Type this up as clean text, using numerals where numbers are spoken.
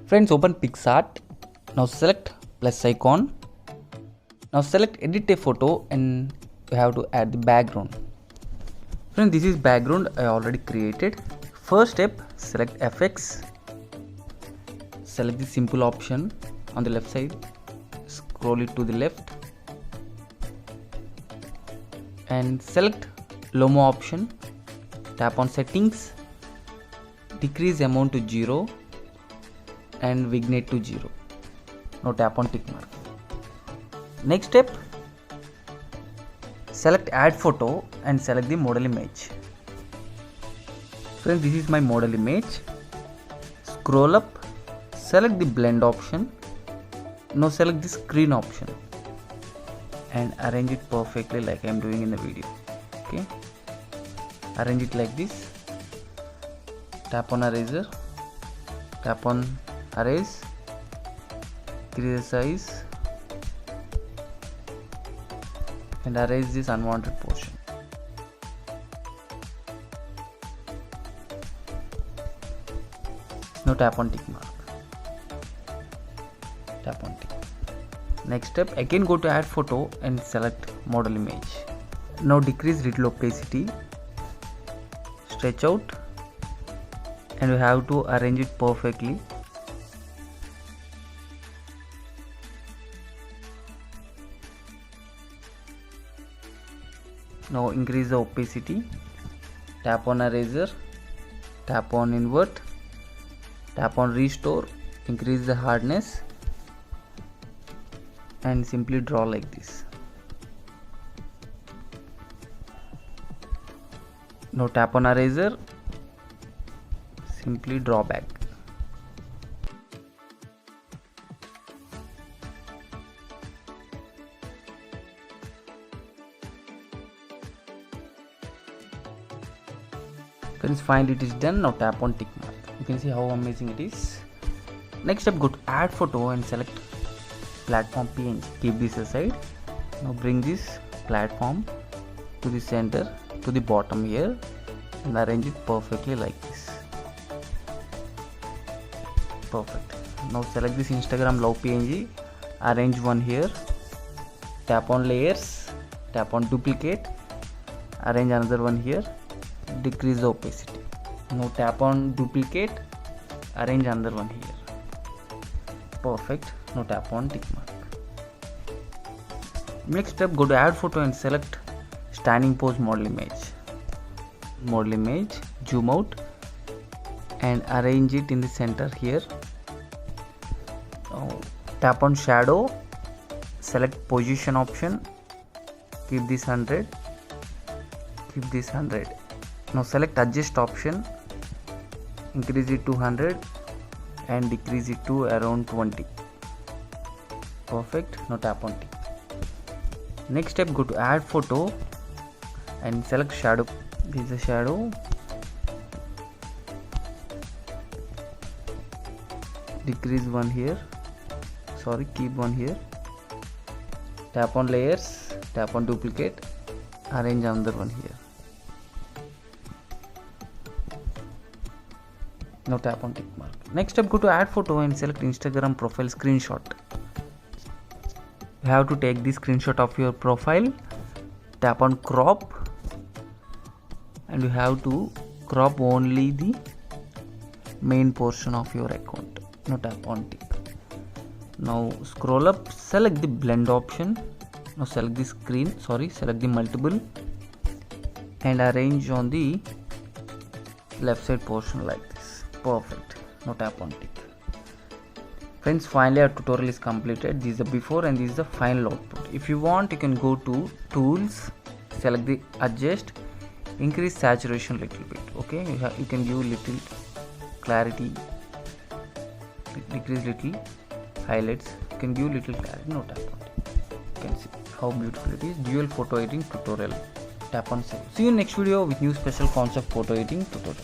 Friends, open Picsart. Now select plus icon. Now select edit a photo and you have to add the background. Friends, this is background I already created. First step, select FX. Select the simple option on the left side. Scroll it to the left. And select Lomo option. Tap on settings. Decrease amount to 0 and vignette to 0. Now tap on tick mark. Next step, select add photo and select the model image. Friends, this is my model image. Scroll up, select the blend option. Now select the screen option and arrange it perfectly like I am doing in the video. Okay, arrange it like this. Tap on eraser, tap on erase, increase the size and erase this unwanted portion. Now tap on tick mark. Tap on tick. Next step, again go to add photo and select model image. Now decrease little opacity, stretch out, and you have to arrange it perfectly. Now increase the opacity, tap on eraser, tap on invert, tap on restore, increase the hardness and simply draw like this. Now tap on eraser, simply draw back. Friends, finally it is done. Now tap on tick mark. You can see how amazing it is. Next step, go to add photo and select platform PNG. Keep this aside. Now bring this platform to the center, to the bottom here, and arrange it perfectly like this. Perfect. Now select this Instagram love PNG, arrange one here, tap on layers, tap on duplicate, arrange another one here, decrease the opacity. Now tap on duplicate, arrange another one here. Perfect. Now tap on tick mark. Next step, go to add photo and select standing pose model image. Model image, zoom out and arrange it in the center here. Now tap on shadow, select position option, keep this 100, keep this 100. Now select adjust option, increase it to 100 and decrease it to around 20. Perfect. Now tap on tick. Next step, go to add photo and select shadow. This is a shadow. Decrease one here. Sorry, keep one here. Tap on layers, tap on duplicate, arrange another one here. Now tap on tick mark. Next step, go to add photo and select Instagram profile screenshot. You have to take the screenshot of your profile. Tap on crop and you have to crop only the main portion of your account. Now tap on tick. Now scroll up, select the blend option. Now select the select the multiple and arrange on the left side portion like this. Perfect. Now tap on tick. Friends, finally our tutorial is completed. This is the before and this is the final output. If you want, you can go to tools, select the adjust, increase saturation little bit. Okay, you can give little clarity, decrease little highlights. You can give little clarity. Now tap on it. You can see how beautiful it is. DuaL photo editing tutorial. Tap on save. See you next video with new special concept photo editing tutorial.